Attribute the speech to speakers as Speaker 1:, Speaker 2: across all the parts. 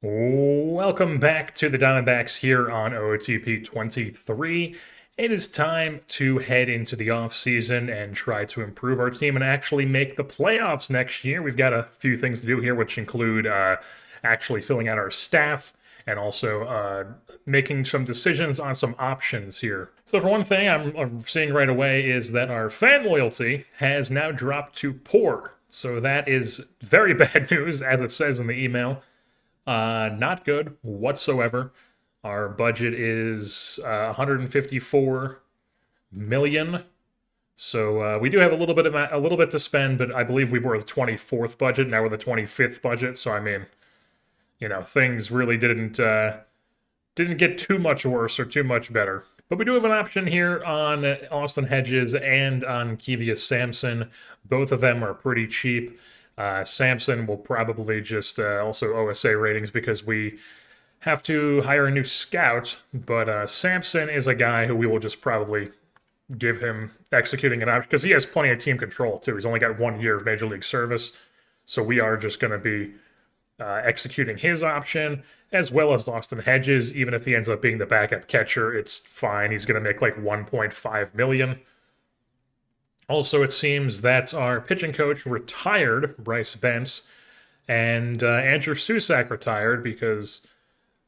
Speaker 1: Welcome back to the Diamondbacks here on OOTP 23. It is time to head into the offseason and try to improve our team and actually make the playoffs next year. We've got a few things to do here, which include actually filling out our staff and also making some decisions on some options here. So for one thing, I'm seeing right away is that our fan loyalty has now dropped to poor. So that is very bad news, as it says in the email. Not good whatsoever. Our budget is 154 million. So we do have a little bit to spend, but I believe we were the 24th budget. Now we're the 25th budget. So I mean, things really didn't get too much worse or too much better. But we do have an option here on Austin Hedges and on Kevius Sampson. Both of them are pretty cheap. Sampson will probably just also OSA ratings because we have to hire a new scout, but Sampson is a guy who we will just probably give him executing an option because he has plenty of team control too. He's only got 1 year of Major League service, so we are just going to be executing his option as well as Austin Hedges. Even if he ends up being the backup catcher, it's fine. He's going to make like 1.5 million. Also, it seems that our pitching coach retired, Bryce Bentz, and Andrew Susak retired because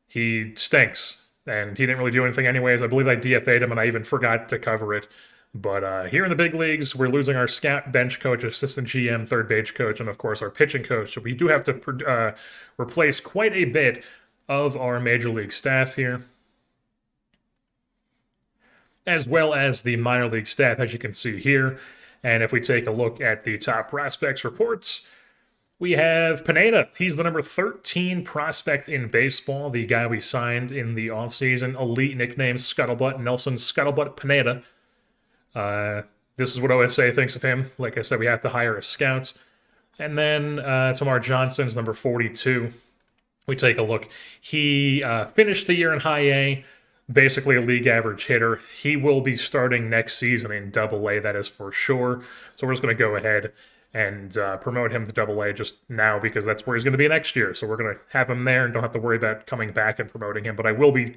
Speaker 1: he stinks, and he didn't really do anything anyways. I believe I DFA'd him, and I even forgot to cover it. But here in the big leagues, we're losing our scout, bench coach, assistant GM, third base coach, and of course our pitching coach. So we do have to replace quite a bit of our major league staff here, as well as the minor league staff, as you can see here. And if we take a look at the top prospects reports, we have Pineda. He's the number 13 prospect in baseball, the guy we signed in the offseason. Elite nickname, Scuttlebutt, Nelson Scuttlebutt Pineda. This is what OSA thinks of him. Like I said, we have to hire a scout. And then Tamar Johnson's number 42. We take a look. He finished the year in high A, basically a league average hitter. He will be starting next season in Double A, that is for sure. So we're just going to go ahead and promote him to Double A just now because that's where he's going to be next year. So we're going to have him there and don't have to worry about coming back and promoting him. But I will be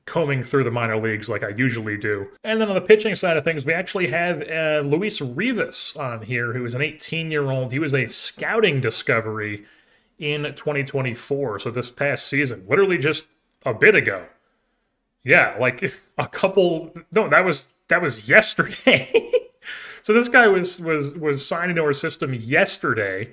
Speaker 1: combing through the minor leagues like I usually do. And then on the pitching side of things, we actually have Luis Rivas on here, who is an 18-year-old. He was a scouting discovery in 2024. So this past season, literally just a bit ago. Yeah, like a couple. No, that was yesterday. So this guy was signed into our system yesterday,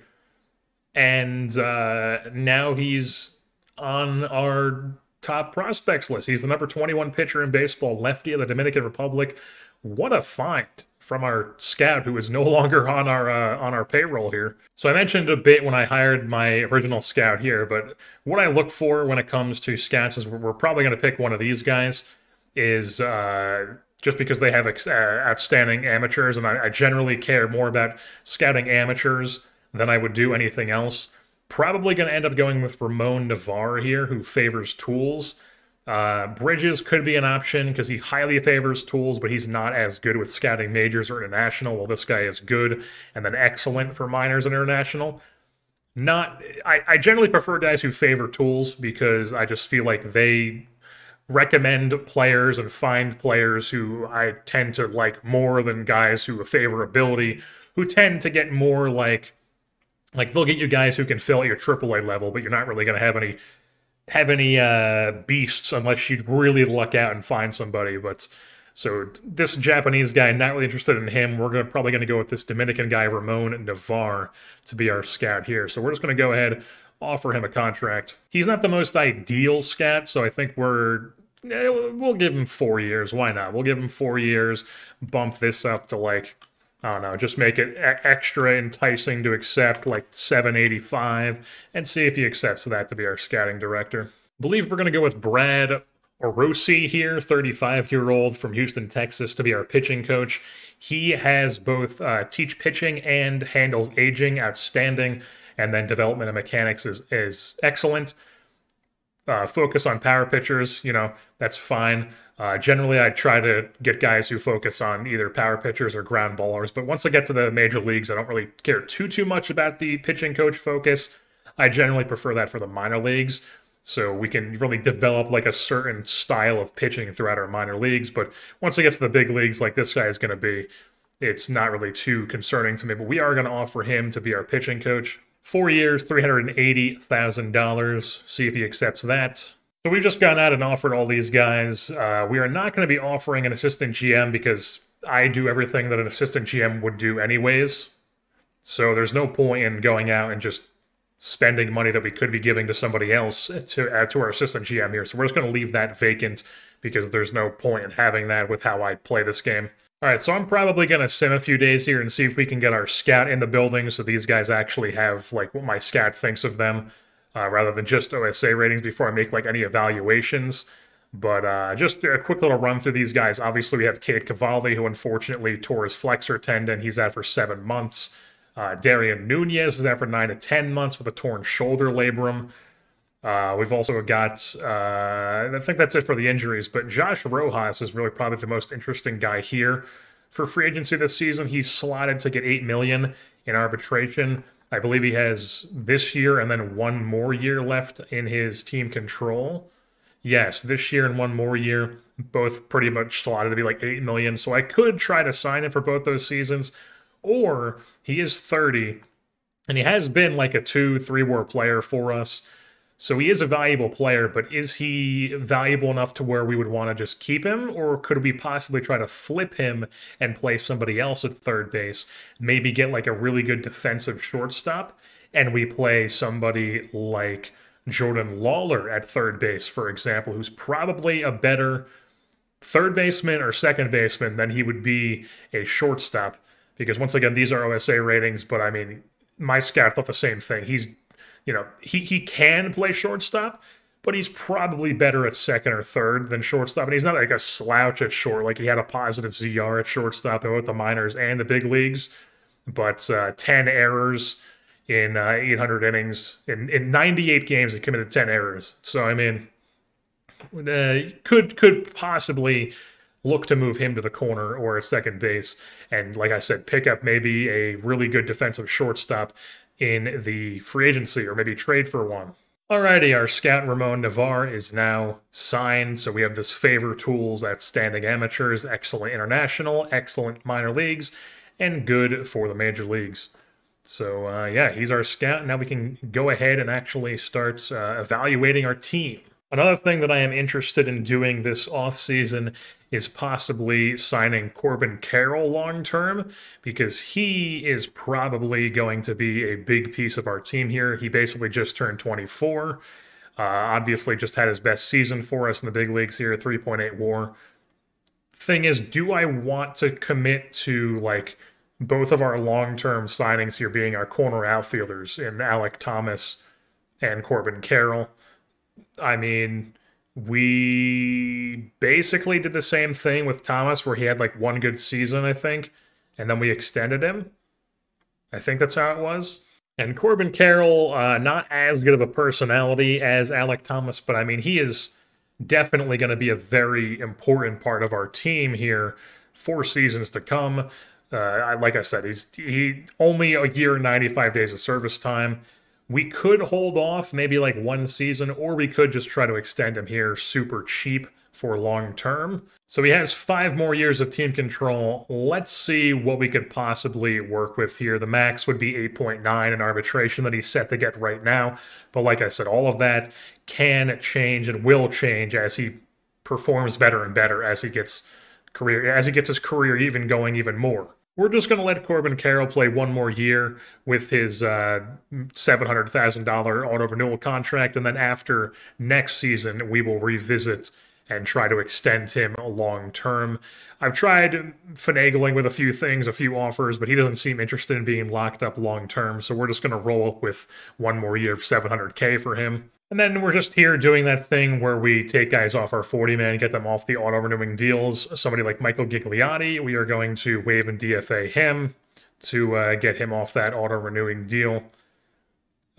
Speaker 1: and now he's on our top prospects list. He's the number 21 pitcher in baseball, lefty of the Dominican Republic. What a find from our scout, who is no longer on our payroll here. So I mentioned a bit when I hired my original scout here, but what I look for when it comes to scouts is we're probably going to pick one of these guys. Is just because they have outstanding amateurs, and I generally care more about scouting amateurs than I would do anything else. Probably going to end up going with Ramon Navarre here, who favors tools. Bridges could be an option because he highly favors tools, but he's not as good with scouting majors or international. Well, this guy is good and then excellent for minors and international. I generally prefer guys who favor tools because I just feel like they recommend players and find players who I tend to like more than guys who favor ability, who tend to get more like they'll get you guys who can fill at your AAA level, but you're not really going to have any beasts unless you really luck out and find somebody. But so this Japanese guy, not really interested in him. We're probably going to go with this Dominican guy, Ramon Navarre, to be our scout here. So we're just going to go ahead, offer him a contract. He's not the most ideal scat, so I think we'll give him 4 years. Why not? We'll give him 4 years, bump this up to like, I don't know, just make it extra enticing to accept, like 785, and see if he accepts that to be our scouting director. I believe we're going to go with Brad Orosi here, 35-year-old from Houston, Texas, to be our pitching coach. He has both teach pitching and handles aging, outstanding, and then development and mechanics is excellent. Focus on power pitchers, that's fine. Generally, I try to get guys who focus on either power pitchers or ground ballers, but once I get to the major leagues, I don't really care too much about the pitching coach focus. I generally prefer that for the minor leagues. So we can really develop like a certain style of pitching throughout our minor leagues. But once it gets to the big leagues like this guy is going to be, it's not really too concerning to me. But we are going to offer him to be our pitching coach. 4 years, $380,000. See if he accepts that. So we've just gone out and offered all these guys. We are not going to be offering an assistant GM because I do everything that an assistant GM would do anyways. So there's no point in going out and just spending money that we could be giving to somebody else to add to our assistant GM here. So we're just going to leave that vacant because there's no point in having that with how I play this game. All right, so I'm probably going to sim a few days here and see if we can get our scout in the building so these guys actually have like what my scout thinks of them rather than just OSA ratings before I make like any evaluations. But just a quick little run through these guys. Obviously, we have Cade Cavalli, who unfortunately tore his flexor tendon. He's out for 7 months. Darian Nunez is out for 9 to 10 months with a torn shoulder labrum. We've also got, I think that's it for the injuries, but Josh Rojas is really probably the most interesting guy here. For free agency this season, he's slotted to get $8 million in arbitration. I believe he has this year and then 1 more year left in his team control. Yes, this year and 1 more year, both pretty much slotted to be like $8 million. So I could try to sign him for both those seasons. Or he is 30, and he has been like a 2-3 war player for us. So he is a valuable player, but is he valuable enough to where we would want to just keep him? Or could we possibly try to flip him and play somebody else at third base? Maybe get like a really good defensive shortstop, and we play somebody like Jordan Lawler at third base, for example, who's probably a better third baseman or second baseman than he would be a shortstop. Because once again, these are OSA ratings, but I mean, my scout thought the same thing. He's, you know, he can play shortstop, but he's probably better at second or third than shortstop. And he's not like a slouch at short. Like he had a positive ZR at shortstop in both the minors and the big leagues. But 10 errors in 800 innings. In 98 games, he committed 10 errors. So, I mean, could possibly look to move him to the corner or at second base. And like I said, pick up maybe a really good defensive shortstop in the free agency or maybe trade for one. Alrighty, our scout Ramon Navarre is now signed. So we have this favor tools at standing amateurs, excellent international, excellent minor leagues, and good for the major leagues. So yeah, he's our scout. Now we can go ahead and actually start evaluating our team. Another thing that I am interested in doing this offseason is possibly signing Corbin Carroll long-term, because he is probably going to be a big piece of our team here. He basically just turned 24. Obviously just had his best season for us in the big leagues here, 3.8 WAR. Thing is, do I want to commit to like both of our long-term signings here being our corner outfielders in Alek Thomas and Corbin Carroll? I mean, we basically did the same thing with Thomas where he had like 1 good season, I think, and then we extended him. I think that's how it was. And Corbin Carroll, not as good of a personality as Alek Thomas, but I mean, he is definitely going to be a very important part of our team here for seasons to come. Like I said, he only a year and 95 days of service time. We could hold off maybe like 1 season, or we could just try to extend him here super cheap for long term. So he has 5 more years of team control. Let's see what we could possibly work with here. The max would be 8.9 in arbitration that he's set to get right now. But like I said, all of that can change and will change as he performs better and better as he gets his career even going even more. We're just going to let Corbin Carroll play 1 more year with his $700,000 auto-renewal contract, and then after next season, we will revisit and try to extend him long-term. I've tried finagling with a few things, a few offers, but he doesn't seem interested in being locked up long-term, so we're just going to roll up with 1 more year of $700K for him. And then we're just here doing that thing where we take guys off our 40-man, get them off the auto-renewing deals. Somebody like Michael Gigliotti, we are going to waive and DFA him to get him off that auto-renewing deal.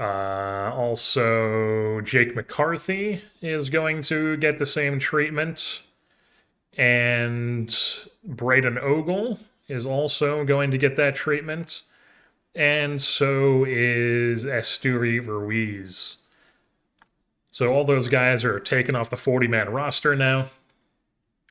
Speaker 1: Also, Jake McCarthy is going to get the same treatment. And Braden Ogle is also going to get that treatment. And so is Esteury Ruiz. So all those guys are taken off the 40-man roster now,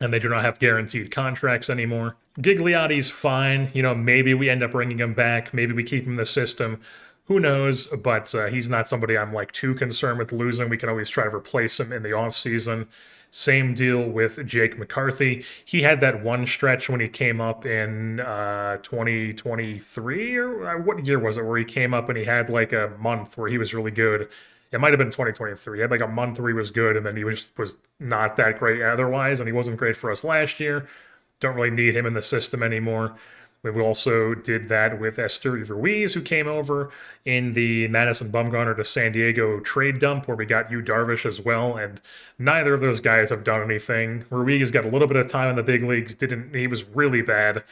Speaker 1: and they do not have guaranteed contracts anymore. Gigliotti's fine. You know, maybe we end up bringing him back. Maybe we keep him in the system. Who knows? But he's not somebody I'm like too concerned with losing. We can always try to replace him in the offseason. Same deal with Jake McCarthy. He had that one stretch when he came up in 2023, or what year was it, where he came up and he had like a month where he was really good. It might have been 2023. He had like a month where he was good, and then he was not that great otherwise, and he wasn't great for us last year. Don't really need him in the system anymore. We also did that with Esteury Ruiz, who came over in the Madison Bumgarner to San Diego trade dump, where we got Yu Darvish as well, and neither of those guys have done anything. Ruiz got a little bit of time in the big leagues. He was really bad,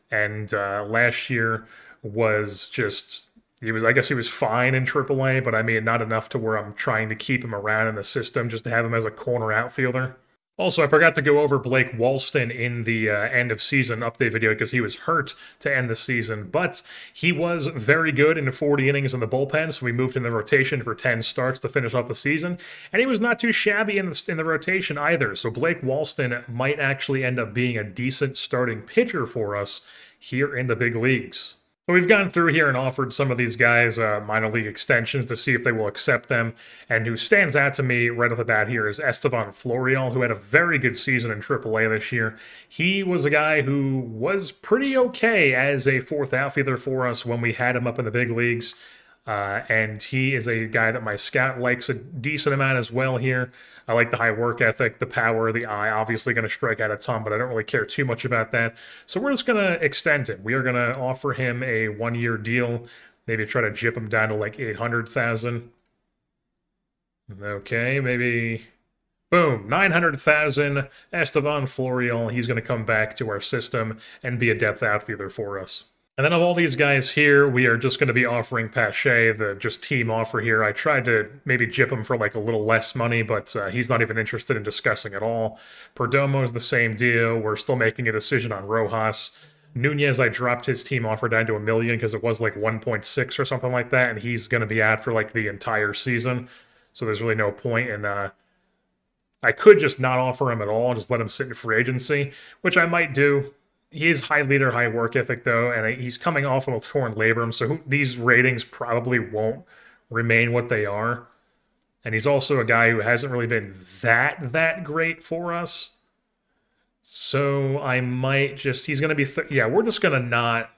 Speaker 1: and last year was just... I guess he was fine in AAA, but I mean, not enough to where I'm trying to keep him around in the system just to have him as a corner outfielder. Also, I forgot to go over Blake Walston in the end of season update video because he was hurt to end the season, but he was very good in the 40 innings in the bullpen, so we moved in the rotation for 10 starts to finish off the season, and he was not too shabby in the rotation either, so Blake Walston might actually end up being a decent starting pitcher for us here in the big leagues. So we've gone through here and offered some of these guys minor league extensions to see if they will accept them. And who stands out to me right off the bat here is Estevan Florial, who had a very good season in AAA this year. He was a guy who was pretty okay as a fourth outfielder for us when we had him up in the big leagues. And he is a guy that my scout likes a decent amount as well here. I like the high work ethic, the power, the eye. Obviously going to strike out a ton, but I don't really care too much about that. So we're just going to extend him. We are going to offer him a one-year deal. Maybe try to jip him down to like $800,000. Okay, maybe... Boom, $900,000. Estevan Florial. He's going to come back to our system and be a depth outfielder for us. And then of all these guys here, we are just going to be offering Pache the just team offer here. I tried to maybe jip him for like a little less money, but he's not even interested in discussing at all. Perdomo's the same deal. We're still making a decision on Rojas. Nunez, I dropped his team offer down to $1 million because it was like 1.6 or something like that, and he's going to be out for like the entire season. So there's really no point in... I could just not offer him at all and just let him sit in free agency, which I might do. He is high leader, high work ethic, though, and he's coming off of a torn labrum, so these ratings probably won't remain what they are. And he's also a guy who hasn't really been that great for us. So I might just... He's going to be... yeah, we're just not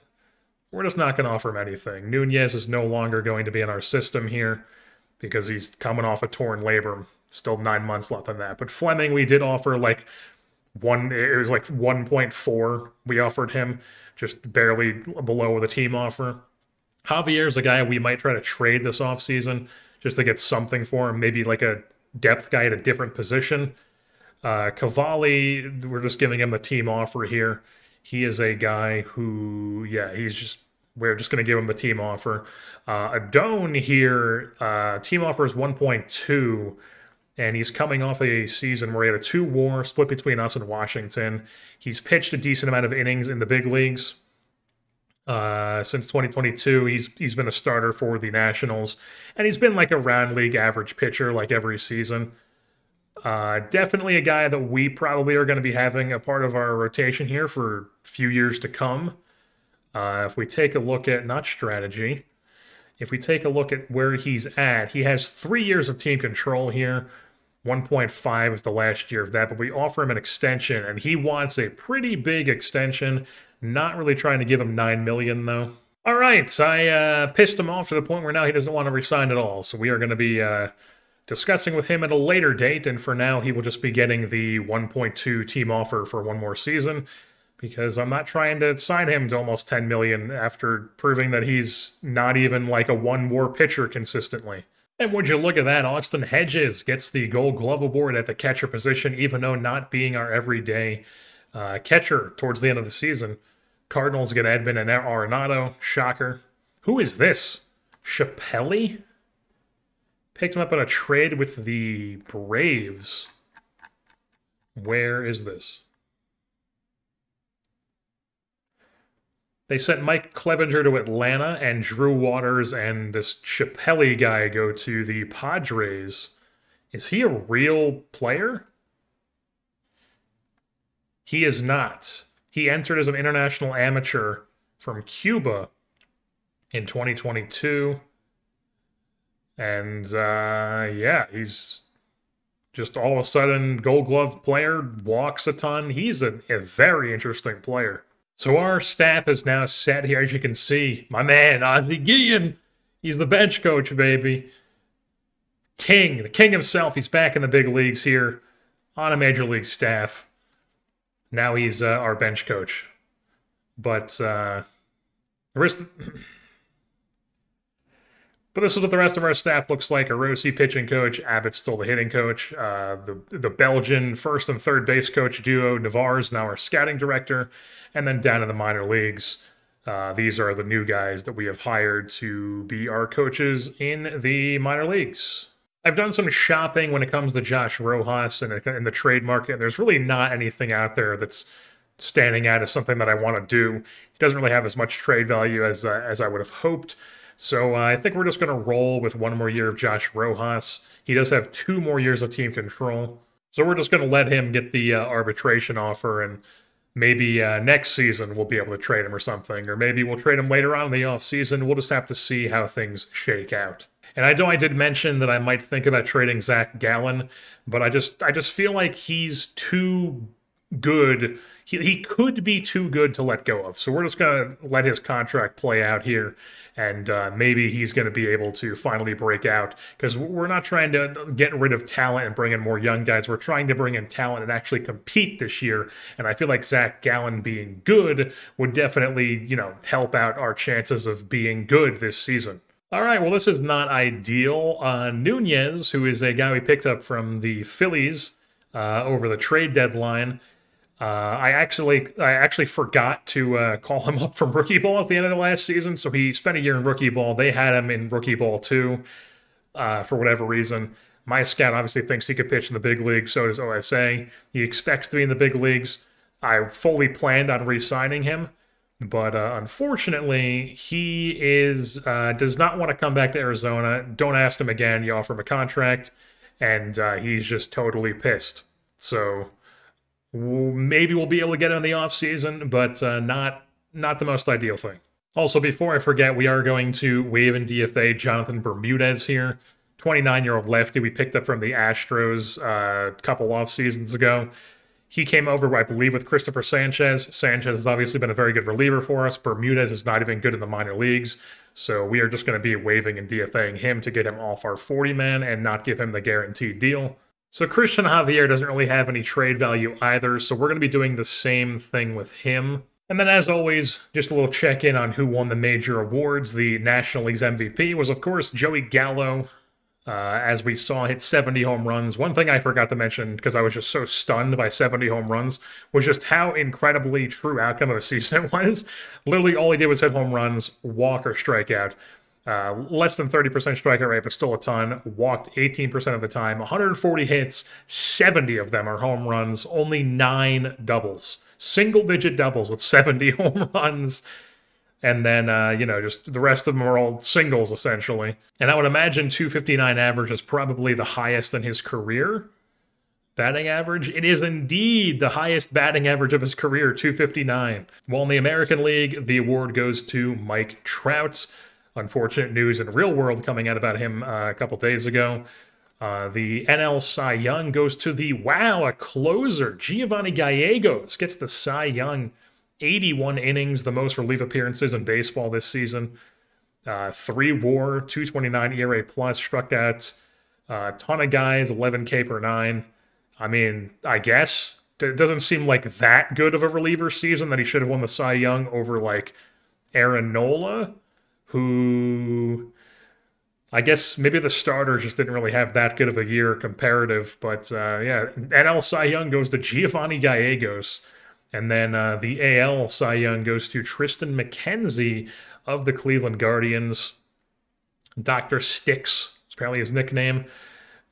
Speaker 1: going to offer him anything. Nunez is no longer going to be in our system here because he's coming off a torn labrum. Still 9 months left on that. But Fleming, we did offer like... it was like 1.4 we offered him, just barely below the team offer. Javier's a guy we might try to trade this offseason just to get something for him, maybe like a depth guy at a different position. Cavalli, we're just giving him the team offer here. He is a guy who, yeah, we're just going to give him the team offer. Adone here, team offer is 1.2. And he's coming off a season where he had a 2 WAR split between us and Washington. He's pitched a decent amount of innings in the big leagues. Since 2022, he's been a starter for the Nationals. And he's been like a round league average pitcher like every season. Definitely a guy that we probably are going to be having a part of our rotation here for a few years to come. If we take a look at, not strategy, if we take a look at where he's at, he has 3 years of team control here. 1.5 is the last year of that, but we offer him an extension, and he wants a pretty big extension. Not really trying to give him $9 million, though. All right, I pissed him off to the point where now he doesn't want to resign at all, so we are going to be discussing with him at a later date, and for now he will just be getting the 1.2 team offer for one more season, because I'm not trying to sign him to almost $10 million after proving that he's not even like a 1 WAR pitcher consistently. And would you look at that, Austin Hedges gets the Gold Glove Award at the catcher position, even though not being our everyday catcher towards the end of the season. Cardinals get Edmund and Arenado. Shocker. Who is this? Chappelli? Picked him up in a trade with the Braves. Where is this? They sent Mike Clevenger to Atlanta, and Drew Waters and this Chappelli guy go to the Padres. Is he a real player? He is not. He entered as an international amateur from Cuba in 2022. And yeah, he's just all of a sudden Gold Glove player, walks a ton. He's a very interesting player. So our staff is now set here. As you can see, my man, Ozzie Guillen, he's the bench coach, baby. The king himself, he's back in the big leagues here on a major league staff. Now he's our bench coach. But But this is what the rest of our staff looks like. Rossi pitching coach, Abbott's still the hitting coach. The Belgian first and third base coach duo, Navarre's now our scouting director. And then down in the minor leagues, these are the new guys that we have hired to be our coaches in the minor leagues. I've done some shopping when it comes to Josh Rojas and in the trade market. There's really not anything out there that's standing out as something that I want to do. He doesn't really have as much trade value as I would have hoped. So I think we're just going to roll with one more year of Josh Rojas. He does have 2 more years of team control. So we're just going to let him get the arbitration offer, and maybe next season we'll be able to trade him or something. Or maybe we'll trade him later on in the offseason. We'll just have to see how things shake out. And I know I did mention that I might think about trading Zach Gallen, but I just feel like he's too good. He could be too good to let go of. So we're just going to let his contract play out here. And maybe he's going to be able to finally break out, because we're not trying to get rid of talent and bring in more young guys. We're trying to bring in talent and actually compete this year. And I feel like Zach Gallen being good would definitely, help out our chances of being good this season. All right, well, this is not ideal. Nunez, who is a guy we picked up from the Phillies over the trade deadline, I actually forgot to call him up from rookie ball at the end of the last season, so he spent a year in rookie ball. They had him in rookie ball too, for whatever reason. My scout obviously thinks he could pitch in the big league, so does OSA. He expects to be in the big leagues. I fully planned on re-signing him, but unfortunately, he does not want to come back to Arizona. Don't ask him again. You offer him a contract, and he's just totally pissed. So maybe we'll be able to get him in the offseason, but not the most ideal thing. Also, before I forget, we are going to waive in DFA Jonathan Bermudez here. 29-year-old lefty we picked up from the Astros a couple off seasons ago. He came over, I believe, with Christopher Sanchez. Sanchez has obviously been a very good reliever for us. Bermudez is not even good in the minor leagues. So we are just going to be waiving and DFAing him to get him off our 40-man and not give him the guaranteed deal. So Christian Javier doesn't really have any trade value either, so we're going to be doing the same thing with him. And then, as always, just a little check-in on who won the major awards. The National League's MVP was, of course, Joey Gallo. As we saw, hit 70 home runs. One thing I forgot to mention, because I was just so stunned by 70 home runs, was just how incredibly true outcome of a season it was. Literally, all he did was hit home runs, walk, or strike out. Less than 30% strikeout rate, but still a ton. Walked 18% of the time. 140 hits, 70 of them are home runs. Only 9 doubles. Single-digit doubles with 70 home runs. And then, just the rest of them are all singles, essentially. And I would imagine 259 average is probably the highest in his career. Batting average? It is indeed the highest batting average of his career, 259. While in the American League, the award goes to Mike Trout. Unfortunate news in real world coming out about him a couple days ago. The NL Cy Young goes to a closer. Giovanni Gallegos gets the Cy Young. 81 innings, the most relief appearances in baseball this season. 3 WAR, 229 ERA plus, struck out a ton of guys, 11K per 9. I mean, I guess it doesn't seem like that good of a reliever season that he should have won the Cy Young over like Aaron Nola, who I guess maybe the starters just didn't really have that good of a year comparative. But yeah, NL Cy Young goes to Giovanni Gallegos. And then the AL Cy Young goes to Tristan McKenzie of the Cleveland Guardians. Dr. Sticks is apparently his nickname.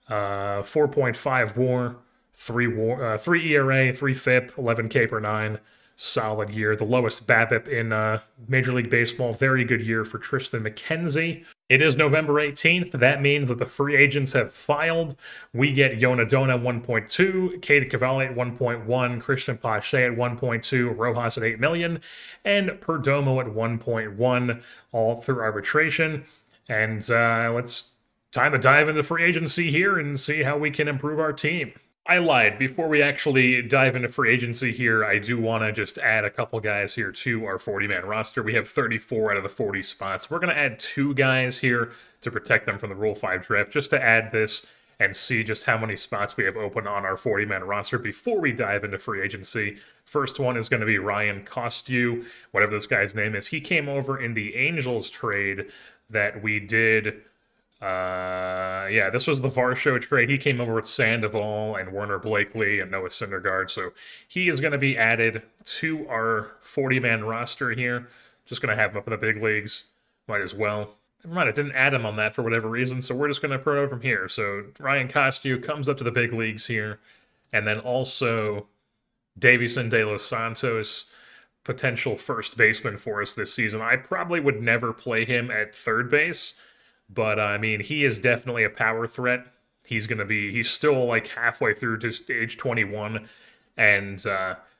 Speaker 1: 4.5 WAR, 3 ERA, 3 FIP, 11K per 9. Solid year. The lowest BABIP in Major League Baseball. Very good year for Tristan McKenzie. It is November 18th. That means that the free agents have filed. We get Yonadona 1.2, Cade Cavalli at 1.1, Christian Pache at 1.2, Rojas at 8 million, and Perdomo at 1.1, all through arbitration. And let's time to dive into free agency here and see how we can improve our team. I lied. Before we actually dive into free agency here, I do want to just add a couple guys here to our 40-man roster. We have 34 out of the 40 spots. We're going to add 2 guys here to protect them from the Rule 5 draft, just to add this and see just how many spots we have open on our 40-man roster before we dive into free agency. First one is going to be Ryan Kostu, whatever this guy's name is. He came over in the Angels trade that we did. Yeah, this was the Varsho trade. He came over with Sandoval and Werner Blakely and Noah Syndergaard, so he is going to be added to our 40-man roster here. Just going to have him up in the big leagues. Might as well. Never mind, I didn't add him on that for whatever reason, so we're just going to promote from here. So Ryan Kostu comes up to the big leagues here, and then also Davison De Los Santos, potential first baseman for us this season. I probably would never play him at third base, but, I mean, he is definitely a power threat. He's still, like, halfway through to age 21, and,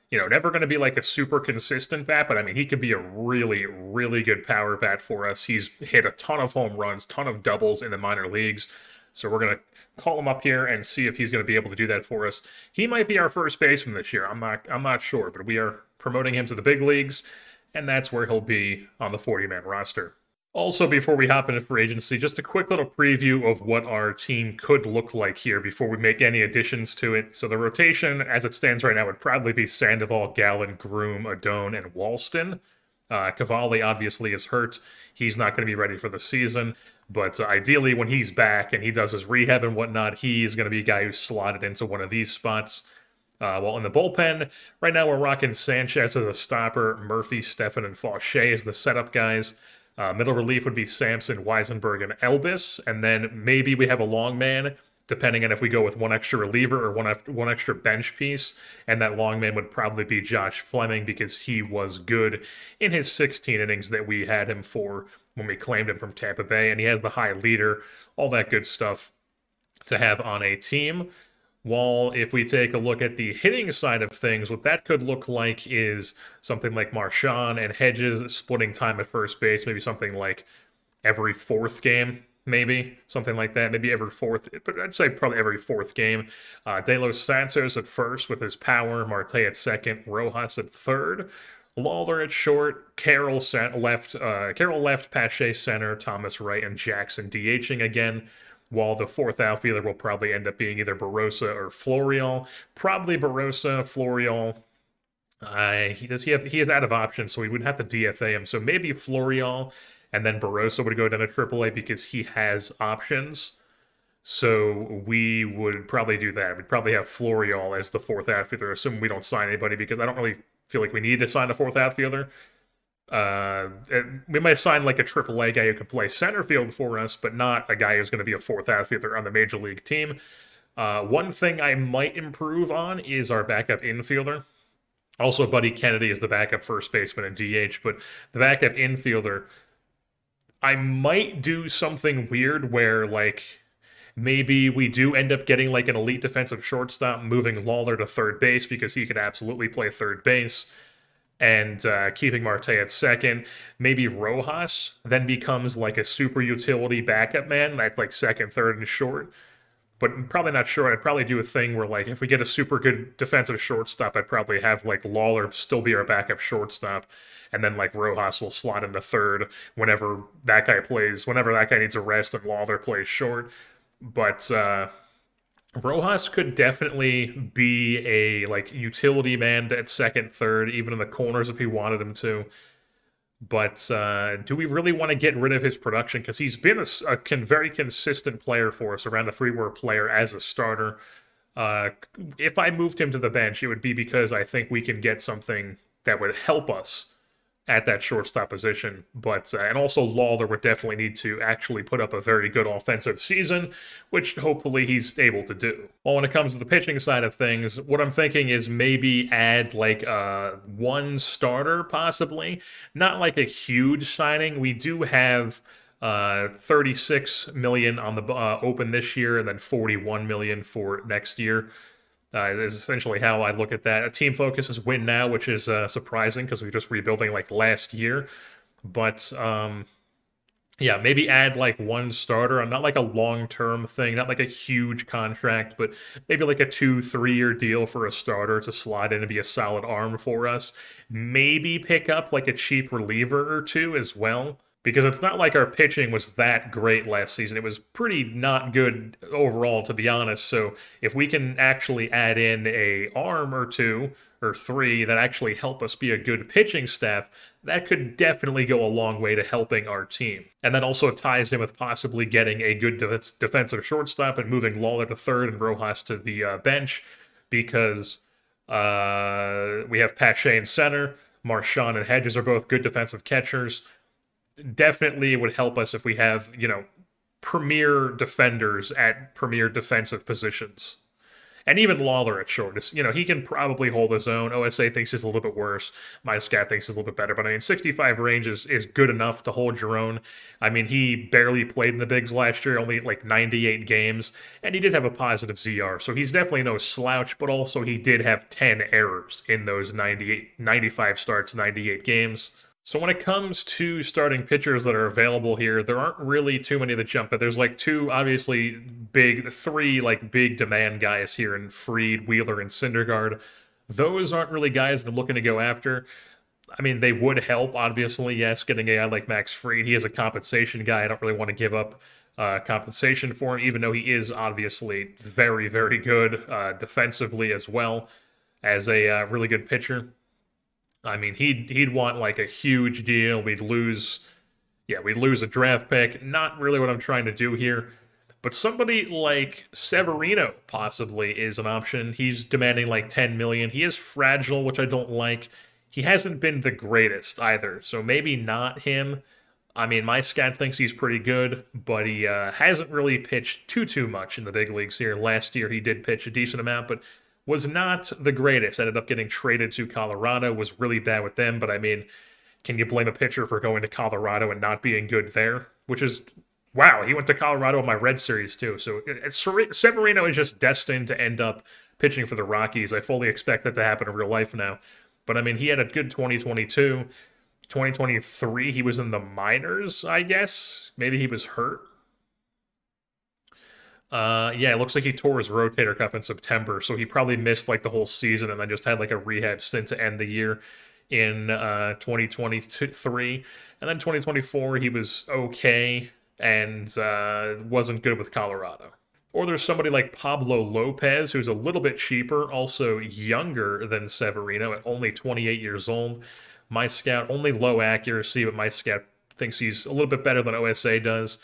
Speaker 1: you know, never going to be, like, a super consistent bat, but, I mean, he could be a really, really good power bat for us. He's hit a ton of home runs, ton of doubles in the minor leagues, so we're going to call him up here and see if he's going to be able to do that for us. He might be our first baseman this year. I'm not sure, but we are promoting him to the big leagues, and that's where he'll be on the 40-man roster. Also, before we hop into free agency, just a quick little preview of what our team could look like here before we make any additions to it. So the rotation, as it stands right now, would probably be Sandoval, Gallen, Groom, Adone, and Walston. Cavalli obviously is hurt. He's not going to be ready for the season. But ideally, when he's back and he does his rehab and whatnot, he is going to be a guy who's slotted into one of these spots. While in the bullpen, right now we're rocking Sanchez as a stopper, Murphy, Stephan, and Fauché as the setup guys. Middle relief would be Samson, Weisenberg, and Elvis, and then maybe we have a long man, depending on if we go with one extra reliever or one extra bench piece, and that long man would probably be Josh Fleming because he was good in his 16 innings that we had him for when we claimed him from Tampa Bay, and he has the high leader, all that good stuff to have on a team. While if we take a look at the hitting side of things, what that could look like is something like Marchand and Hedges splitting time at first base, maybe something like every 4th game, maybe something like that, maybe every 4th, but I'd say probably every 4th game. De Los Santos at first with his power, Marte at second, Rojas at third, Lawler at short, Carroll left, Pache center, Thomas right, and Jackson DHing again. While the 4th outfielder will probably end up being either Barossa or Florial. Probably Barossa, Florial. He is out of options, so we would have to DFA him. So maybe Florial, and then Barossa would go down to AAA because he has options. So we would probably do that. We'd probably have Florial as the 4th outfielder, assuming we don't sign anybody, because I don't really feel like we need to sign a 4th outfielder. We might sign like a AAA guy who can play center field for us, but not a guy who's going to be a 4th outfielder on the major league team. One thing I might improve on is our backup infielder. Also, Buddy Kennedy is the backup first baseman and DH, but the backup infielder, I might do something weird where, like, maybe we do end up getting like an elite defensive shortstop, moving Lawler to third base because he could absolutely play third base, and keeping Marte at second. Maybe Rojas then becomes like a super utility backup man at like second, third, and short. But probably not short. I'd probably do a thing where, like, if we get a super good defensive shortstop, I'd probably have like Lawler still be our backup shortstop, and then like Rojas will slot into third whenever that guy needs a rest and Lawler plays short. But Rojas could definitely be a like utility man at second, third, even in the corners if he wanted him to. But do we really want to get rid of his production? Because he's been a very consistent player for us, around a 3-WAR player as a starter. If I moved him to the bench, it would be because I think we can get something that would help us at that shortstop position. But and also Lawler would definitely need to actually put up a very good offensive season, which hopefully he's able to do. Well, when it comes to the pitching side of things, what I'm thinking is maybe add like one starter possibly. Not like a huge signing. We do have $36 million on the open this year, and then $41 million for next year. Is essentially how I look at that. A team focus is win now, which is surprising because we were just rebuilding like last year. But yeah, maybe add like one starter, not like a long-term thing, not like a huge contract, but maybe like a 2-3 year deal for a starter to slide in and be a solid arm for us. Maybe pick up like a cheap reliever or two as well, because it's not like our pitching was that great last season. It was pretty not good overall, to be honest. So if we can actually add in a arm or two or three that actually help us be a good pitching staff, that could definitely go a long way to helping our team. And that also ties in with possibly getting a good defensive shortstop and moving Lawler to third and Rojas to the bench, because we have Pache in center. Marchand and Hedges are both good defensive catchers. Definitely it would help us if we have, premier defenders at premier defensive positions. And even Lawler at short. He can probably hold his own. OSA thinks he's a little bit worse. My scat thinks he's a little bit better. But I mean, 65 range is good enough to hold your own. I mean, he barely played in the bigs last year, only like 98 games. And he did have a positive ZR. So he's definitely no slouch, but also he did have 10 errors in those 95 starts, 98 games. So when it comes to starting pitchers that are available here, there aren't really too many that jump, but there's like three like big demand guys here in Fried, Wheeler, and Syndergaard. Those aren't really guys that I'm looking to go after. I mean, they would help, obviously, yes, getting a guy like Max Fried. He is a compensation guy. I don't really want to give up compensation for him, even though he is obviously very, very good defensively as well as a really good pitcher. I mean, he'd want like a huge deal. We'd lose a draft pick. Not really what I'm trying to do here. But somebody like Severino possibly is an option. He's demanding like $10 million. He is fragile, which I don't like. He hasn't been the greatest either, so maybe not him. I mean, my scat thinks he's pretty good, but he hasn't really pitched too much in the big leagues here. Last year he did pitch a decent amount, but was not the greatest. Ended up getting traded to Colorado, was really bad with them, but I mean, can you blame a pitcher for going to Colorado and not being good there? Which is, wow, he went to Colorado in my Red Series too. So Severino is just destined to end up pitching for the Rockies. I fully expect that to happen in real life now. But I mean, he had a good 2022. 2023, he was in the minors, I guess. Maybe he was hurt. Yeah, it looks like he tore his rotator cuff in September, so he probably missed like the whole season and then just had like a rehab stint to end the year in 2023. And then 2024, he was okay and wasn't good with Colorado. Or there's somebody like Pablo Lopez, who's a little bit cheaper, also younger than Severino at only 28 years old. My scout, only low accuracy, but my scout thinks he's a little bit better than OSA does.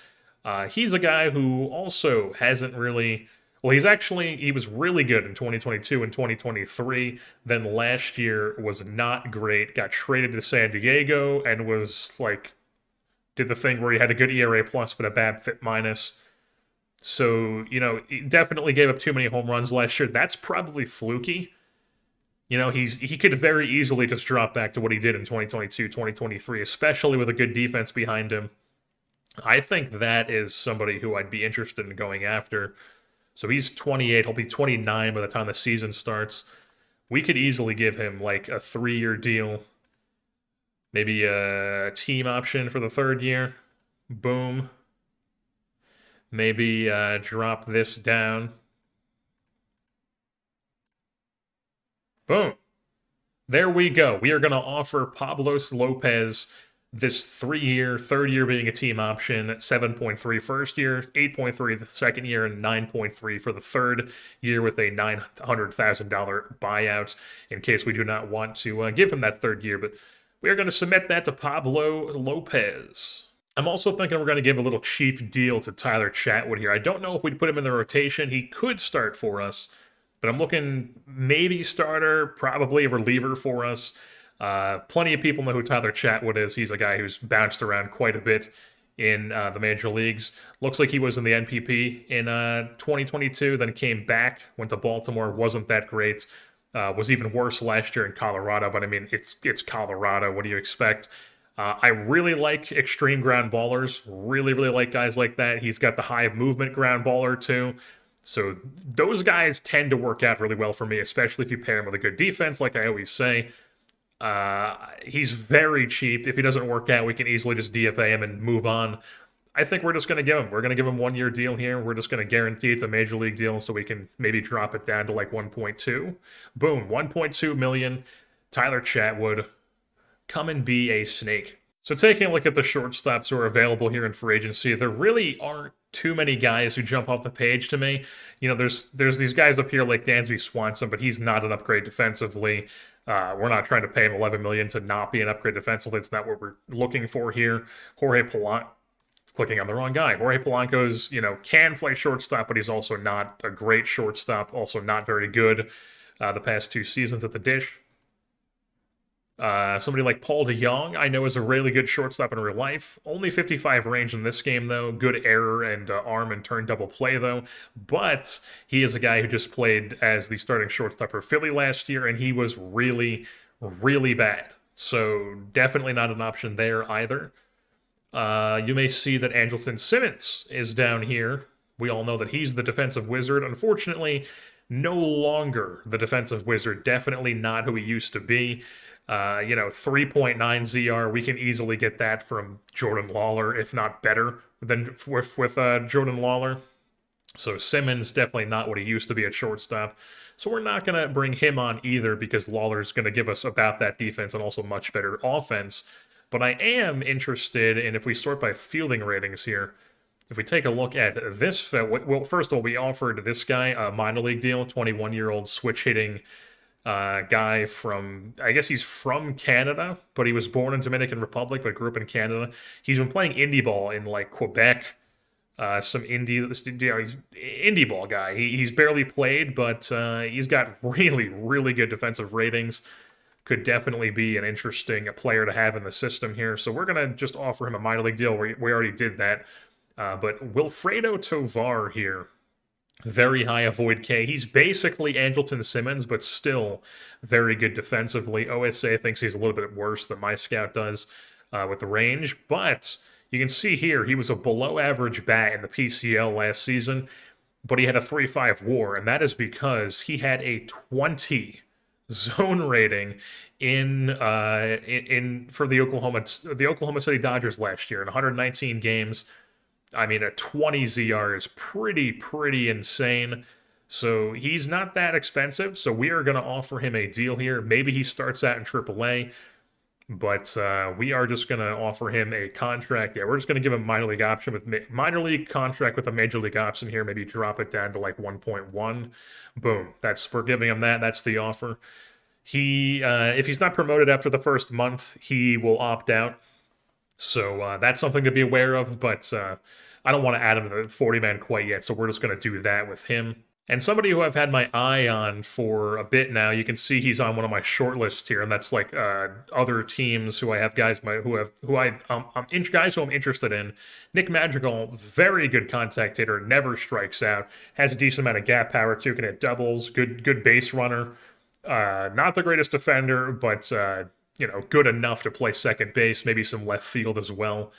Speaker 1: He's a guy who also hasn't really... Well, he was really good in 2022 and 2023. Then last year was not great. Got traded to San Diego and was like... Did the thing where he had a good ERA plus but a bad FIP minus. So, he definitely gave up too many home runs last year. That's probably fluky. He could very easily just drop back to what he did in 2022, 2023, especially with a good defense behind him. I think that is somebody who I'd be interested in going after. So he's 28. He'll be 29 by the time the season starts. We could easily give him like a 3-year deal. Maybe a team option for the 3rd year. Boom. Maybe drop this down. Boom. There we go. We are going to offer Pablo Lopez this 3-year, 3rd year being a team option, 7.3 first year, 8.3 the 2nd year, and 9.3 for the 3rd year with a $900,000 buyout in case we do not want to give him that 3rd year. But we are going to submit that to Pablo Lopez. I'm also thinking we're going to give a little cheap deal to Tyler Chatwood here. I don't know if we'd put him in the rotation. He could start for us, but I'm looking maybe starter, probably a reliever for us. Plenty of people know who Tyler Chatwood is. He's a guy who's bounced around quite a bit in the major leagues. Looks like he was in the NPP in 2022, then came back, went to Baltimore, wasn't that great. Was even worse last year in Colorado, but I mean, it's Colorado. What do you expect? I really like extreme ground ballers. Really, really like guys like that. He's got the high movement ground baller too. So those guys tend to work out really well for me, especially if you pair him with a good defense, like I always say. He's very cheap. If he doesn't work out, we can easily just DFA him and move on. I think we're just going to give him. We're going to give him 1 year deal here. We're just going to guarantee it's a major league deal so we can maybe drop it down to like 1.2. Boom, 1.2 million. Tyler Chatwood, come and be a snake. So taking a look at the shortstops who are available here in free agency, there really aren't too many guys who jump off the page to me. You know, there's these guys up here like Dansby Swanson, but he's not an upgrade defensively. We're not trying to pay him $11 million to not be an upgrade defensively. It's not what we're looking for here. Jorge Polanco. Clicking on the wrong guy. Jorge Polanco's, can play shortstop, but he's also not a great shortstop, also not very good the past 2 seasons at the dish. Somebody like Paul DeJong, I know is a really good shortstop in real life. Only 55 range in this game, though. Good error and arm and turn double play, though. But he is a guy who just played as the starting shortstop for Philly last year, and he was really, really bad. So definitely not an option there either. You may see that Andrelton Simmons is down here. We all know that he's the defensive wizard. Unfortunately, no longer the defensive wizard. Definitely not who he used to be. 3.9 ZR. We can easily get that from Jordan Lawler, if not better than with Jordan Lawler. So Simmons definitely not what he used to be at shortstop. So we're not going to bring him on either because Lawler's going to give us about that defense and also much better offense. But I am interested in, if we sort by fielding ratings here, if we take a look at this, well, first of all, we offered this guy a minor league deal, 21-year-old switch-hitting guy from, I guess he's from Canada, but he was born in Dominican Republic, but grew up in Canada. He's been playing indie ball in, like, Quebec, he's indie ball guy. He's barely played, but he's got really, really good defensive ratings. Could definitely be an interesting player to have in the system here. So we're going to just offer him a minor league deal. We already did that. But Wilfredo Tovar here, very high avoid K. He's basically Andrelton Simmons, but still very good defensively. OSA thinks he's a little bit worse than my scout does with the range. But you can see here, he was a below-average bat in the PCL last season, but he had a 3.5 WAR, and that is because he had a 20 zone rating for the Oklahoma City Dodgers last year in 119 games. I mean, a 20 ZR is pretty insane. So he's not that expensive. So we are going to offer him a deal here. Maybe he starts out in AAA, but we are just going to offer him a contract. Yeah, we're just going to give him a minor league option with minor league contract with a major league option here. Maybe drop it down to like 1.1. Boom. We're giving him that. That's the offer. If he's not promoted after the first month, he will opt out. So that's something to be aware of, but I don't want to add him to the 40-man quite yet, so we're just going to do that with him. And somebody who I've had my eye on for a bit now, you can see he's on one of my short lists here, and that's like other teams who I have guys guys who I'm interested in. Nick Madrigal, very good contact hitter, never strikes out, has a decent amount of gap power too, can hit doubles, good base runner. Not the greatest defender, but good enough to play second base, maybe some left field as well.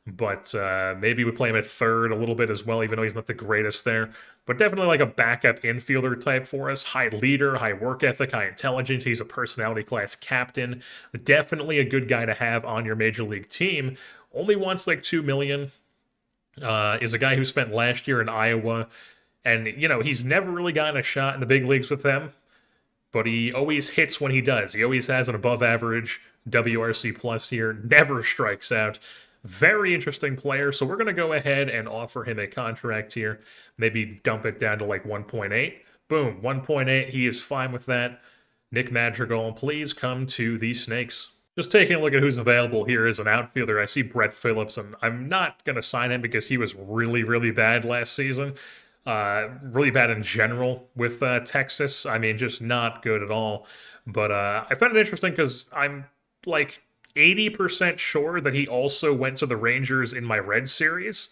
Speaker 1: But maybe we play him at third a little bit as well, even though he's not the greatest there. But definitely like a backup infielder type for us. High leader, high work ethic, high intelligence. He's a personality class captain. Definitely a good guy to have on your major league team. Only wants like $2 million. Is a guy who spent last year in Iowa. And, he's never really gotten a shot in the big leagues with them. But he always hits when he does. He always has an above-average WRC plus here. Never strikes out. Very interesting player. So we're going to go ahead and offer him a contract here. Maybe dump it down to like 1.8. Boom, 1.8. He is fine with that. Nick Madrigal, please come to the Snakes. Just taking a look at who's available here as an outfielder, I see Brett Phillips, and I'm not going to sign him because he was really, really bad last season. Really bad in general with Texas. I mean, just not good at all. But I found it interesting because I'm like 80% sure that he also went to the Rangers in my Red series.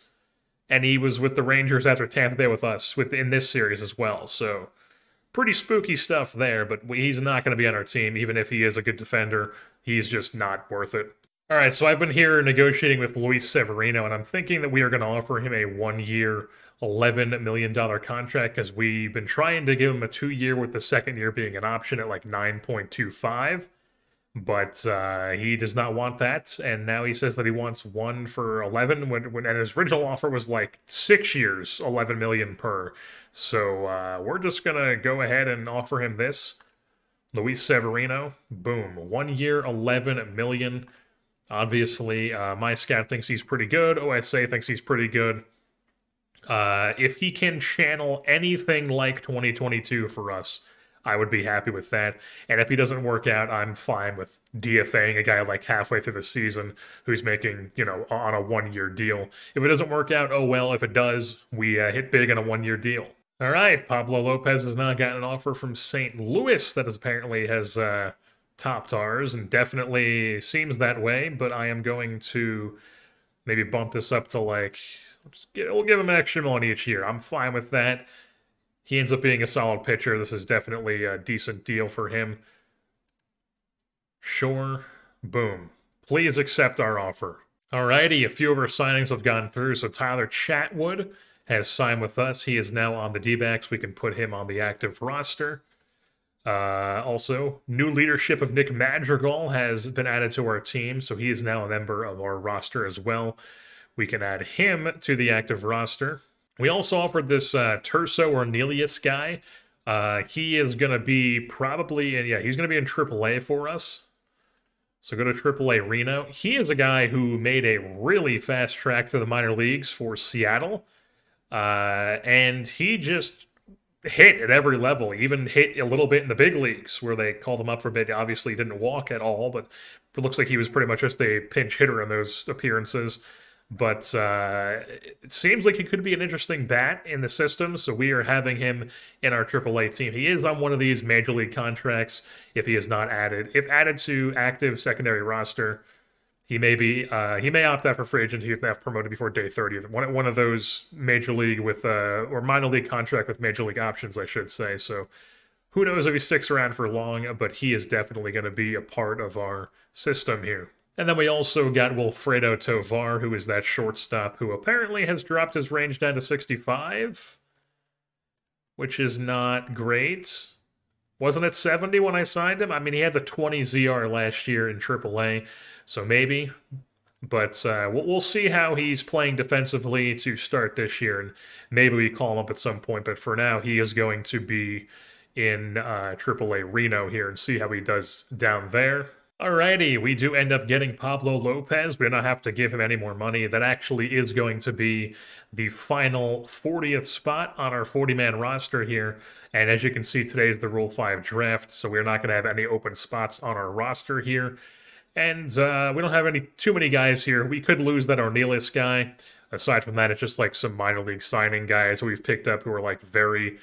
Speaker 1: And he was with the Rangers after Tampa Bay with us in this series as well. So pretty spooky stuff there, but he's not going to be on our team. Even if he is a good defender, he's just not worth it. All right, so I've been here negotiating with Luis Severino, and I'm thinking that we are going to offer him a 1-year, $11 million contract because we've been trying to give him a 2-year with the second year being an option at like 9.25. But he does not want that, and now he says that he wants one for 11. And his original offer was like 6 years, 11 million per. So we're just gonna go ahead and offer him this, Luis Severino. Boom, 1 year, 11 million. Obviously, my scout thinks he's pretty good. OSA thinks he's pretty good. If he can channel anything like 2022 for us, I would be happy with that. And if he doesn't work out, I'm fine with DFAing a guy like halfway through the season who's making, on a 1-year deal. If it doesn't work out, oh well. If it does, we hit big on a 1-year deal. All right, Pablo Lopez has now gotten an offer from St. Louis that apparently has topped ours, and definitely seems that way, but I am going to maybe bump this up to we'll give him an extra million each year. I'm fine with that. He ends up being a solid pitcher. This is definitely a decent deal for him. Sure. Boom. Please accept our offer. Alrighty, a few of our signings have gone through. So Tyler Chatwood has signed with us. He is now on the D-backs. We can put him on the active roster. Also, new leadership of Nick Madrigal has been added to our team. So he is now a member of our roster as well. We can add him to the active roster. We also offered this Terso Ornelius guy. He is going to be he's going to be in AAA for us. So go to AAA Reno. He is a guy who made a really fast track through the minor leagues for Seattle. And he just hit at every level, even hit a little bit in the big leagues where they called him up for a bit. Obviously, he didn't walk at all, but it looks like he was pretty much just a pinch hitter in those appearances. But it seems like he could be an interesting bat in the system, so we are having him in our AAA team. He is on one of these major league contracts if he is not added. If added to active secondary roster, he may opt out for free agency if not promoted before day 30. One of those major league or minor league contract with major league options, I should say. So who knows if he sticks around for long, but he is definitely going to be a part of our system here. And then we also got Wilfredo Tovar, who is that shortstop who apparently has dropped his range down to 65, which is not great. Wasn't it 70 when I signed him? I mean, he had the 20 ZR last year in AAA, so maybe. But we'll see how he's playing defensively to start this year, and maybe we call him up at some point. But for now, he is going to be in AAA Reno here and see how he does down there. Alrighty, we do end up getting Pablo Lopez. We do not have to give him any more money. That actually is going to be the final 40th spot on our 40-man roster here. And as you can see, today is the Rule 5 draft, so we're not going to have any open spots on our roster here. And we don't have too many guys here. We could lose that Ornelas guy. Aside from that, it's just like some minor league signing guys who we've picked up who are like very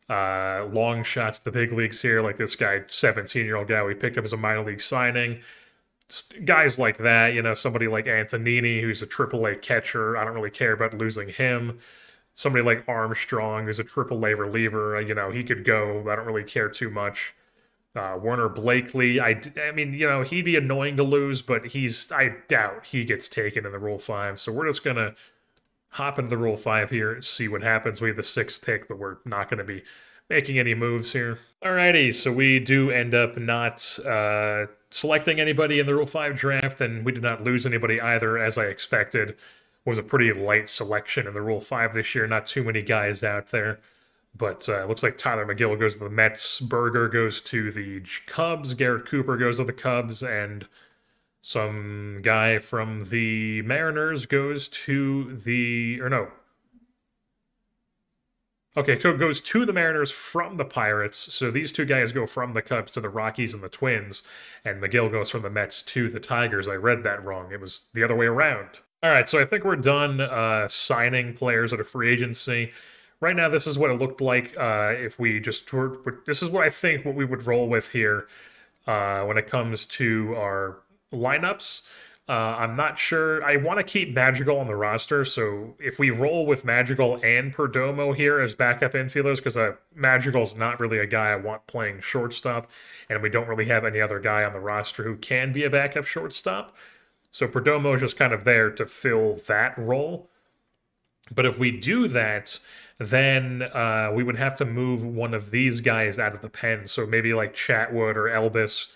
Speaker 1: long shots to the big leagues here, like this guy, 17-year-old guy we picked up as a minor league signing. Guys like that, somebody like Antonini, who's a AAA catcher. I don't really care about losing him. Somebody like Armstrong, who's a AAA reliever. He could go. I don't really care too much. Warner Blakely, I mean, he'd be annoying to lose, but I doubt he gets taken in the Rule 5. So we're just going to hop into the Rule 5 here and see what happens. We have the 6th pick, but we're not going to be making any moves here. Alrighty, so we do end up not selecting anybody in the Rule 5 draft, and we did not lose anybody either, as I expected. It was a pretty light selection in the Rule 5 this year. Not too many guys out there. But it looks like Tyler McGill goes to the Mets, Berger goes to the Cubs, Garrett Cooper goes to the Cubs, and some guy from the Mariners goes to goes to the Mariners from the Pirates. So these two guys go from the Cubs to the Rockies and the Twins, and McGill goes from the Mets to the Tigers. I read that wrong. It was the other way around. All right, so I think we're done signing players at a free agency. Right now, this is what it looked like if we just this is what I think what we would roll with here when it comes to our lineups. I'm not sure. I want to keep Madrigal on the roster, so if we roll with Madrigal and Perdomo here as backup infielders, because Madrigal's not really a guy I want playing shortstop, and we don't really have any other guy on the roster who can be a backup shortstop. So Perdomo is just kind of there to fill that role. But if we do that, then we would have to move one of these guys out of the pen. So maybe like Chatwood or Elvis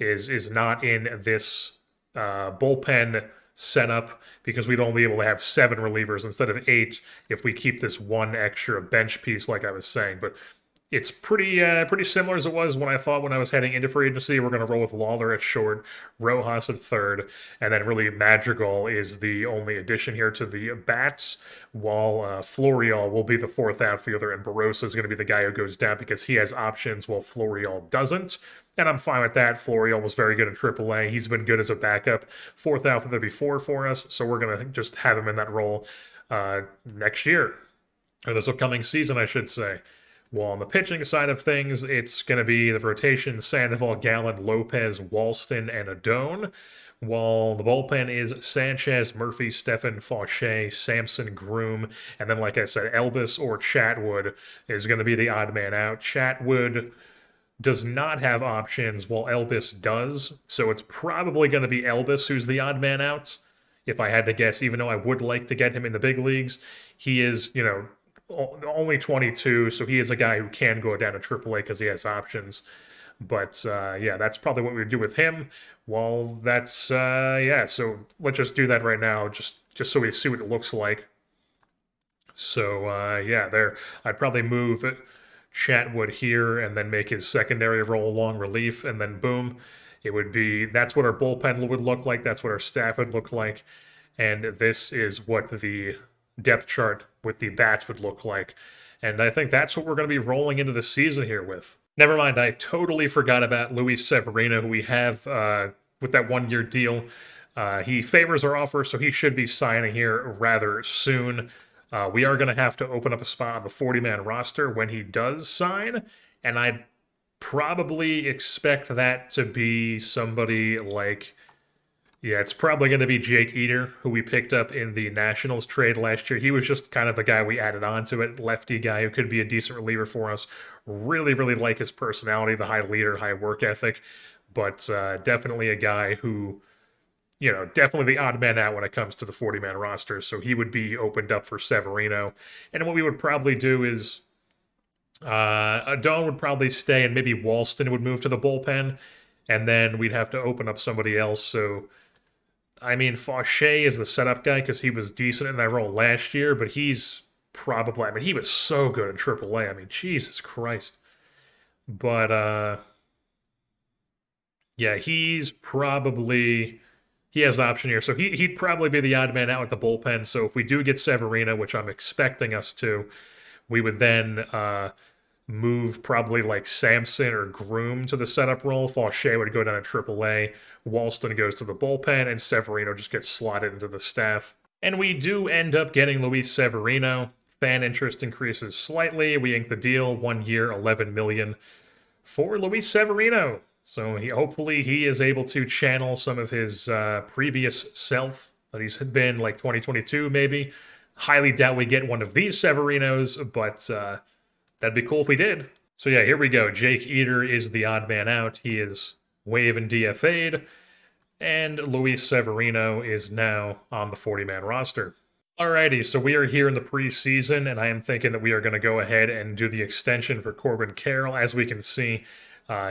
Speaker 1: is not in this bullpen setup because we'd only be able to have 7 relievers instead of 8 if we keep this one extra bench piece, like I was saying. But it's pretty similar as it was when I was heading into free agency. We're going to roll with Lawler at short, Rojas at third, and then really Madrigal is the only addition here to the bats, while Florial will be the 4th outfielder, and Barossa is going to be the guy who goes down because he has options while Florial doesn't. And I'm fine with that. Florial was very good in AAA. He's been good as a backup. 4th outfielder before for us, so we're going to just have him in that role next year, or this upcoming season, I should say. Well, on the pitching side of things, it's going to be the rotation: Sandoval, Gallen, Lopez, Walston, and Adone. While the bullpen is Sanchez, Murphy, Stephan, Fauché, Sampson, Groom, and then, like I said, Elvis or Chatwood is going to be the odd man out. Chatwood does not have options, while Elvis does, so it's probably going to be Elvis who's the odd man out, if I had to guess, even though I would like to get him in the big leagues. He is, only 22, so he is a guy who can go down to AAA because he has options. But yeah, that's probably what we would do with him. Well, that's yeah. So let's just do that right now, just so we see what it looks like. So yeah, there. I'd probably move Chatwood here and then make his secondary role long relief, and then boom, it would be. That's what our bullpen would look like. That's what our staff would look like, and this is what the depth chart with the bats would look like. And I think that's what we're going to be rolling into the season here with. Never mind, I totally forgot about Luis Severino, who we have with that 1-year deal. He favors our offer, so he should be signing here rather soon. We are going to have to open up a spot on the 40-man roster when he does sign, and I'd probably expect that to be somebody like... Yeah, it's probably going to be Jake Eater, who we picked up in the Nationals trade last year. He was just kind of the guy we added on to it, lefty guy who could be a decent reliever for us. Really, really like his personality, the high leader, high work ethic, but definitely a guy who, definitely the odd man out when it comes to the 40-man roster, so he would be opened up for Severino. And what we would probably do is Adone would probably stay, and maybe Walston would move to the bullpen, and then we'd have to open up somebody else, so... I mean, Fauché is the setup guy because he was decent in that role last year, but he's probably... I mean, he was so good in AAA. I mean, Jesus Christ. But, yeah, he's probably... He has option here, so he'd probably be the odd man out with the bullpen. So if we do get Severino, which I'm expecting us to, we would then move probably like Sampson or Groom to the setup role. Fauché would go down to AAA. Walston goes to the bullpen, and Severino just gets slotted into the staff. And we do end up getting Luis Severino. Fan interest increases slightly. We ink the deal, 1 year, $11 million for Luis Severino. So hopefully he is able to channel some of his previous self that he's been, like 2022 maybe. Highly doubt we get one of these Severinos, but that'd be cool if we did. So yeah, here we go. Jake Eater is the odd man out. He is waived and DFA'd, and Luis Severino is now on the 40-man roster. Alrighty, so we are here in the preseason, and I am thinking that we are going to go ahead and do the extension for Corbin Carroll. As we can see,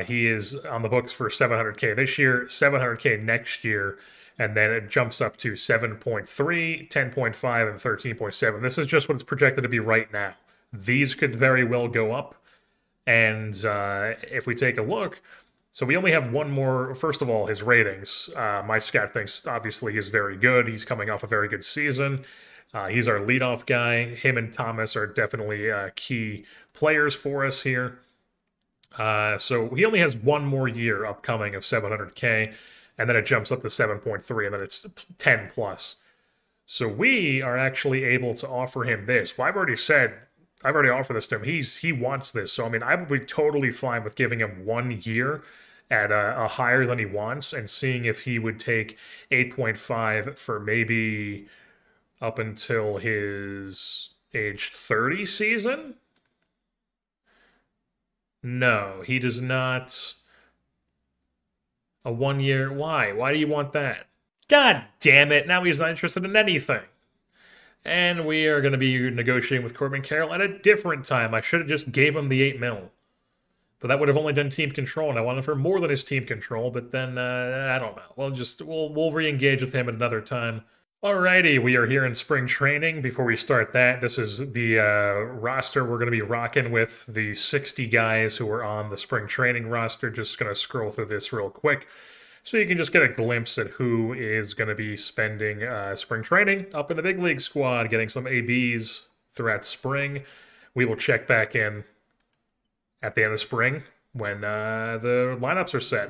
Speaker 1: he is on the books for $700K this year, $700K next year, and then it jumps up to 7.3, 10.5, and 13.7. This is just what it's projected to be right now. These could very well go up, and if we take a look... So we only have one more. First of all, his ratings. My scout thinks, obviously, he's very good. He's coming off a very good season. He's our leadoff guy. Him and Thomas are definitely key players for us here. So he only has one more year upcoming of 700K, and then it jumps up to 7.3, and then it's 10 plus. So we are actually able to offer him this. Well, I've already offered this to him. He wants this. So, I mean, I would be totally fine with giving him 1 year at a higher than he wants and seeing if he would take 8.5 for maybe up until his age 30 season. No, he does not. A 1 year. Why? Why do you want that? God damn it, now he's not interested in anything. And we are going to be negotiating with Corbin Carroll at a different time. I should have just gave him the 8 mil. But that would have only done team control, and I wanted for more than his team control, but then, I don't know. We'll re-engage with him at another time. Alrighty, we are here in spring training. Before we start that, this is the roster we're going to be rocking with, the 60 guys who are on the spring training roster. Just going to scroll through this real quick so you can just get a glimpse at who is going to be spending spring training up in the big league squad, getting some ABs throughout spring. We will check back in at the end of spring when the lineups are set.